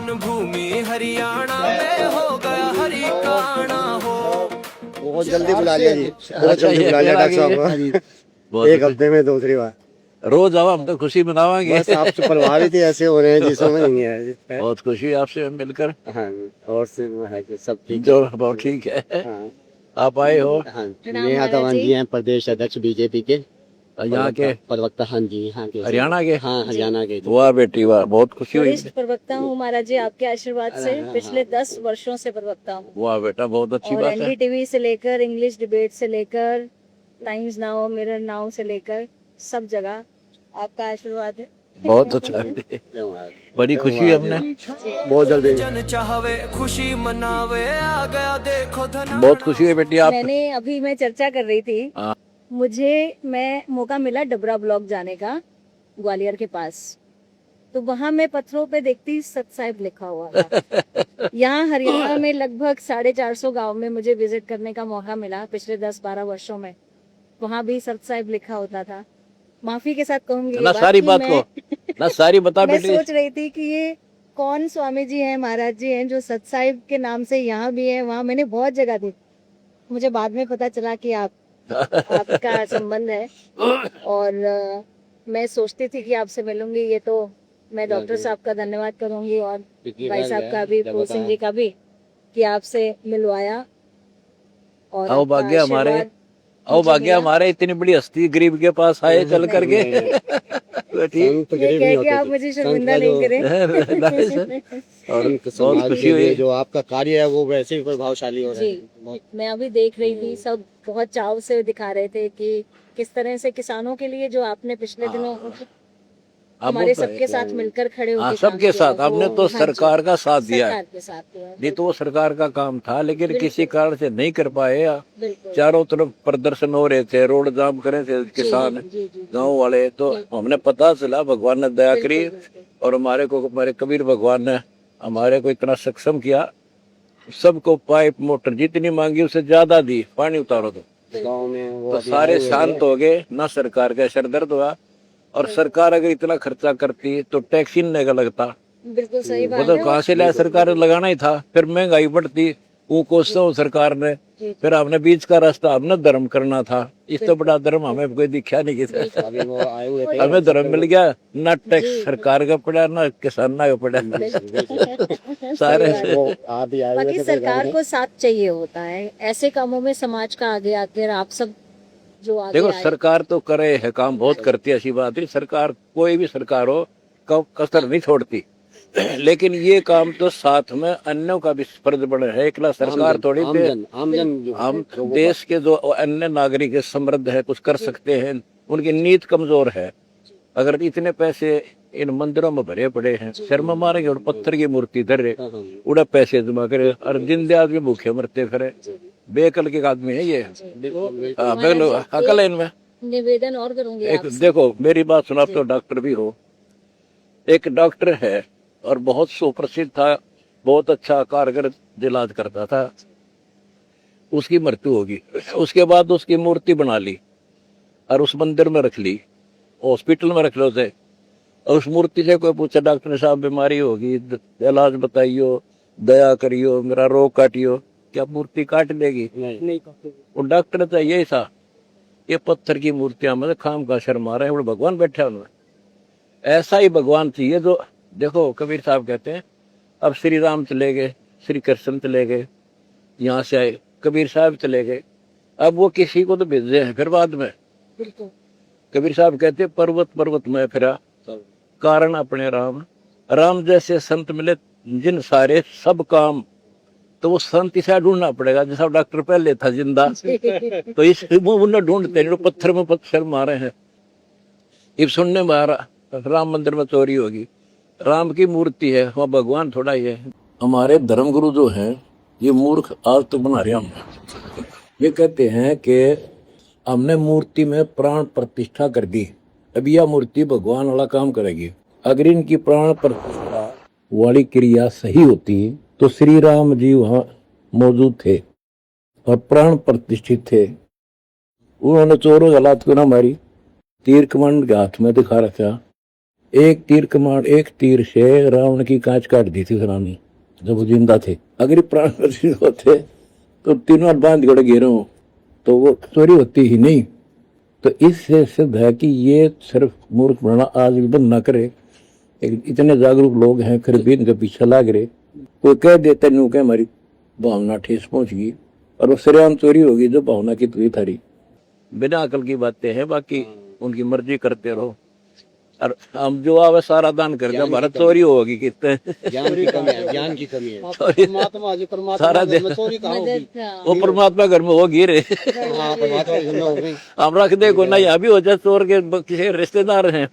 जन्मभूमि हरियाणा में हो गया हरिकाणा हो। बहुत जल्दी बुला लिया जी, बहुत जल्दी बुला लिया डॉक्टर साहब को। एक हफ्ते में दूसरी बार। रोज आओ, हम तो खुशी मनावांगे। बस आप प्रभावित ही ऐसे हो रहे हैं जिसमें नहीं है। बहुत खुशी है आपसे मिलकर। हाँ, और से है कि सब ठीक जो बहुत ठीक है। हाँ, आप आए हो हाँ, नेहा धवन जी हैं, प्रदेश अध्यक्ष बीजेपी के यहाँ के प्रवक्ता। हाँ जी, यहाँ के हरियाणा के। हाँ, हरियाणा के। वाह बेटी वाह, बहुत खुशी हुई। वरिष्ठ प्रवक्ता हूँ महाराज जी, आपके आशीर्वाद से पिछले 10 वर्षों से प्रवक्ता हूँ। वाह बेटा, बहुत अच्छी और बात है। एनडीटीवी से लेकर इंग्लिश डिबेट से लेकर टाइम्स नाउ, मिरर नाउ से लेकर सब जगह आपका आशीर्वाद है। बहुत अच्छा है, बड़ी खुशी है हमने। बहुत जल्दी जन चाहवे खुशी मनावे आ गया देखो धन। बहुत खुशी है बेटी आप। मैंने अभी मैं चर्चा कर रही थी, हाँ। मैं मौका मिला डबरा ब्लॉक जाने का, ग्वालियर के पास। तो वहां मैं पत्थरों पे देखती सत साहिब लिखा हुआ था। यहाँ हरियाणा में लगभग 450 गांव में मुझे विजिट करने का मौका मिला पिछले 10-12 वर्षों में। वहां भी सत साहिब लिखा होता था। माफी के साथ कहूंगी ना सारी बात को ना सारी बता मैं बेटी। सोच रही थी कि ये कौन स्वामी जी हैं, महाराज जी हैं जो सत साहिब के नाम से यहाँ भी है, वहाँ मैंने बहुत जगह थी। मुझे बाद में पता चला कि आपका संबंध है। और मैं सोचती थी कि आपसे मिलूंगी। ये तो मैं डॉक्टर साहब का धन्यवाद करूंगी और भाई साहब का भी, फूल सिंह जी का भी, कि आपसे मिलवाया। और आओ भाग्य हमारे, आओ भाग्य हमारे, इतनी बड़ी हस्ती गरीब के पास आए चल करके। ठीक, कि आप मुझे शर्मिंदा नहीं करें। और बहुत खुशी हुई। जो आपका कार्य है वो वैसे ही प्रभावशाली हो रहा है। जी, मैं अभी देख रही थी, सब बहुत चाव से दिखा रहे थे कि किस तरह से किसानों के लिए जो आपने पिछले दिनों हमारे सबके साथ मिलकर खड़े होकर सबके साथ आपने तो सरकार का साथ दिया है। सरकार के साथ हुआ। नहीं तो वो सरकार का काम था, लेकिन किसी कारण से नहीं कर पाए। बिल्कुल। चारों तरफ प्रदर्शन हो रहे थे, रोड जाम करे थे किसान, गांव वाले। तो हमने पता चला, भगवान ने दया करी और हमारे कबीर भगवान ने हमारे को इतना सक्षम किया। सबको पाइप मोटर जितनी मांगी उससे ज्यादा दी, पानी उतारो तो गाँव में तो सारे शांत हो गए। ना सरकार का सर दर्द हुआ। और सरकार अगर इतना खर्चा करती तो टैक्स ही नहीं लगता। बिल्कुल सही बात मतलब कहाँ से लाया, सरकार लगाना ही था। फिर महंगाई बढ़ती, वो कोसो सरकार ने। फिर हमने बीच का रास्ता हमने धर्म करना था। इस तो बड़ा धर्म हमें कोई दिखा नहीं किसी। अभी वो आए हुए थे। हमें धर्म मिल गया, ना टैक्स सरकार का पड़ा ना किसान का पड़ा। सारे से आप भी आए हुए बाकी थे। सरकार को साथ चाहिए होता है ऐसे कामों में, समाज का आगे आकर आप सब जो आगे देखो आए। सरकार तो करे है, काम बहुत करती है, ऐसी बात नहीं। सरकार कोई भी सरकार हो कसर नहीं छोड़ती। लेकिन ये काम तो साथ में अन्यों का भी फर्ज बने है। एकला सरकार थोड़ी हम देश के जो अन्य नागरिक है, समृद्ध है, कुछ कर सकते हैं, उनकी नीयत कमजोर है। अगर इतने पैसे इन मंदिरों में भरे पड़े हैं, शर्म मारेंगे और पत्थर की मूर्ति धरे उड़ा पैसे जमा करे और जिंदे आदमी भूखे मरते फिरे। बेकल के आदमी है ये। अकल है इनमें। निवेदन और करूंगी एक आपसे। देखो मेरी बात सुना, तो डॉक्टर भी हो। एक डॉक्टर है और बहुत सुप्रसिद्ध था, बहुत अच्छा कारगर इलाज करता था। उसकी मृत्यु होगी, उसके बाद उसकी मूर्ति बना ली और उस मंदिर में रख ली, हॉस्पिटल में रख लो थे। और उस मूर्ति से कोई पूछा, डॉक्टर साहब बीमारी होगी, इलाज बताइयो, दया करियो, मेरा रोग काटियो, क्या मूर्ति काट लेगी? नहीं। वो डॉक्टर तो यही था, ये पत्थर की मूर्तियां में खाम का शर्मा रहे हैं, भगवान बैठे उनमें। ऐसा ही भगवान चाहिए जो, देखो कबीर साहब कहते हैं, अब श्री राम चले गए, श्री कृष्ण चले गए, यहाँ से आए कबीर साहब चले गए, अब वो किसी को तो भेजे हैं फिर बाद में। कबीर साहब कहते हैं, पर्वत पर्वत में फिरा कारण अपने राम, राम जैसे संत मिले जिन सारे सब काम। तो वो संत इसे ढूंढना पड़ेगा, जैसा डॉक्टर पहले था जिंदा, तो इस उन्हें ढूंढते हैं। पत्थर में पत्थर मारे हैं। इब सुनने में आ रहा, राम मंदिर में चोरी होगी, राम की मूर्ति है, वहाँ भगवान थोड़ा ही है। हमारे धर्मगुरु जो हैं ये मूर्ख आज तो बना रहे हम। ये कहते हैं कि हमने मूर्ति में प्राण प्रतिष्ठा कर दी, अब यह मूर्ति भगवान वाला काम करेगी। अगर इनकी प्राण प्रतिष्ठा वाली क्रिया सही होती तो श्री राम जी वहाँ मौजूद थे और प्राण प्रतिष्ठित थे। उन्होंने चोरों हालात को ना मारी, तीर कमान के हाथ में दिखा रखा एक तीर से रावण की कांच काट दी थी रानी जब वो जिंदा थे। अगर ये प्राण प्रतिष्ठित होते तो तीनों बांध गड़ घेरो तो वो चोरी होती ही नहीं। तो इससे सिद्ध है कि ये सिर्फ मूर्ख बनाना आज भी बंद ना करे। इतने जागरूक लोग हैं फिर भी इनके पीछे लाग रहे। कोई कह देते नू के हमारी भावना ठेस पहुंच गई और वो सरेआम चोरी होगी जो भावना की तुई थारी। बिना अकल की बातें हैं, बाकी उनकी मर्जी करते रहो। और हम जो आवे सारा दान कर दे, भारत चोरी होगी कितने ज्ञान की कमी है, ज्ञान की कमी है। परमात्मा जी परमात्मा सारा घर में दिन चोरी कहाँ होगी? वो परमात्मा घर में होगी रे। हाँ, परमात्मा की हो गई। हम रख दे को ना यहाँ भी हो जाए चोर के किसी रिश्तेदार हैं।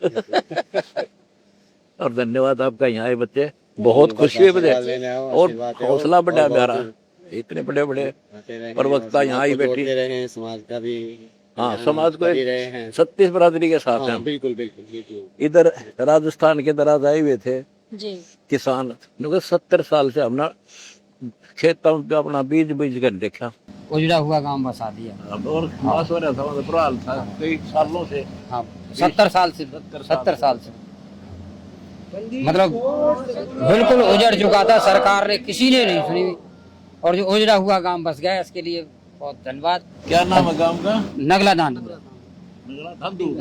और धन्यवाद आपका, यहाँ आए बच्चे बहुत खुशी है मुझे और हौसला बढ़ा मेरा। इतने बड़े बड़े प्रवक्ता यहाँ आई बैठी रहे हैं, समाज का भी हाँ समाज को रहे हैं। 36 बरादरी के साथ हैं। बिल्कुल बिल्कुल बिल्कुल। इधर राजस्थान के दराज आए हुए थे जी किसान, 70 साल से हमने खेतों पे अपना बीज बीज कर देखा। उजड़ा हुआ गांव बसा दिया। अब और खास हो रहा था, मतलब प्रहाल था कई सालों से। हाँ 70 साल से 70 साल से मतलब बिल्कुल उजड़ चुका था, सरकार ने किसी ने नहीं सुनी और जो उजड़ा हुआ गांव बस गया इसके लिए बहुत धन्यवाद। क्या नाम है गांव का? नगला दांदू।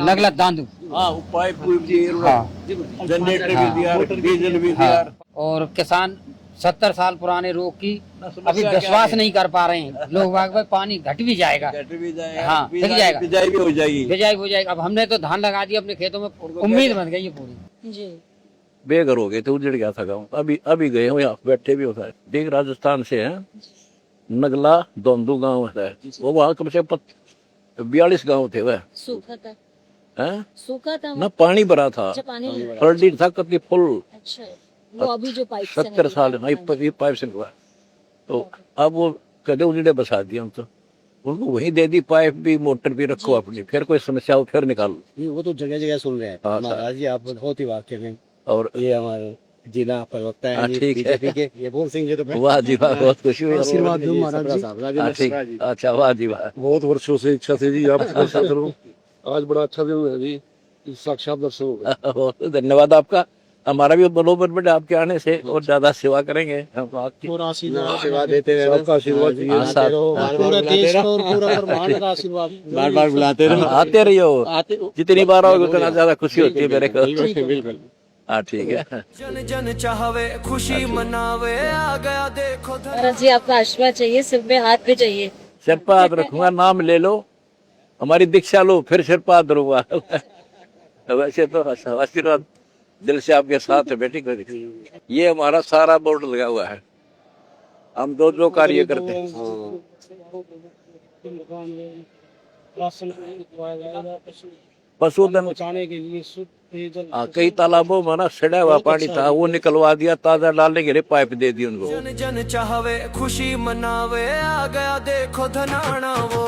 नगला दांदू। हाँ पाइप जनरेटर भी दिया, डीजल भी दिया। हाँ, और किसान 70 साल पुराने रोग की अभी विश्वास नहीं कर पा रहे हैं लोग। भाई पानी घट भी जाएगा, हाँ दिख जाएगा, बिजाई भी हो जाएगी, बिजाई हो जाएगा। अब हमने तो धान लगा दिया अपने खेतों में, उम्मीद बन गई है पूरी। जी बेघर हो गए थे, उजड़ गया था गाँव। अभी गए हो यहाँ बैठे भी होता है। देख राजस्थान से है, नगला दोंदू गांव है वो, वहाँ कम से कम 42 गांव थे वह। सूखा था, हैं? सूखा था ना पानी भरा था, अच्छा पानी। फल्डी था कति फुल। अच्छा वो अभी जो पाइप से 70 साल नहीं पाइप से हुआ। तो अब वो कदे उजड़े बसा दिया हम तो उनको वहीं दे दी पाइप भी, मोटर भी रखो अपनी, फिर कोई समस्या हो फिर निकालो। वो तो जगह जगह सुन रहे हैं हाँ, महाराज जी, आप बहुत ही वाकिफ हैं। और ये हमारे जिला प्रवक्ता है जी, ठीक है। बीजेपी के, ये बोल सिंह जी। तो वाह जी वाह, बहुत खुशी हुई। आशीर्वाद दो महाराज जी। ठीक, अच्छा वाह जी वाह। बहुत वर्षों से इच्छा थी जी आपसे दर्शन करूं, आज बड़ा अच्छा दिन है जी, साक्षात दर्शन हो गए। बहुत धन्यवाद आपका। हमारा भी मनोबल बढ़े आपके आने से और ज्यादा सेवा करेंगे हम आपकी। सेवा देते रहे, आपका आशीर्वाद चाहिए। पूरे देश को और पूरा ब्रह्मांड का आशीर्वाद बार बार बुलाते रहो, आते रहियो, जितनी बार आओगे उतना ज्यादा खुशी होती है मेरे को। बिल्कुल। हाँ ठीक है। जन जन चाहवे खुशी मनावे, आ गया देखो महाराज जी आपका आशीर्वाद चाहिए, सिर पे हाथ भी चाहिए। सिर पर हाथ रखूंगा, नाम ले लो, हमारी दीक्षा लो, फिर सिर पर हाथ धरूंगा। वैसे तो आशीर्वाद दिल से आपके साथ है बेटी को। ये हमारा सारा बोर्ड लगा हुआ है, हम जो कार्य करते हैं। पशुधन बचाने के लिए शुद्ध पेयजल। कई तालाबों में ना सड़ा हुआ पानी था, वो निकलवा दिया, ताजा डालने के लिए पाइप दे दी उनको। जन जन चाहवे खुशी मनावे, आ गया देखो धनाना वो।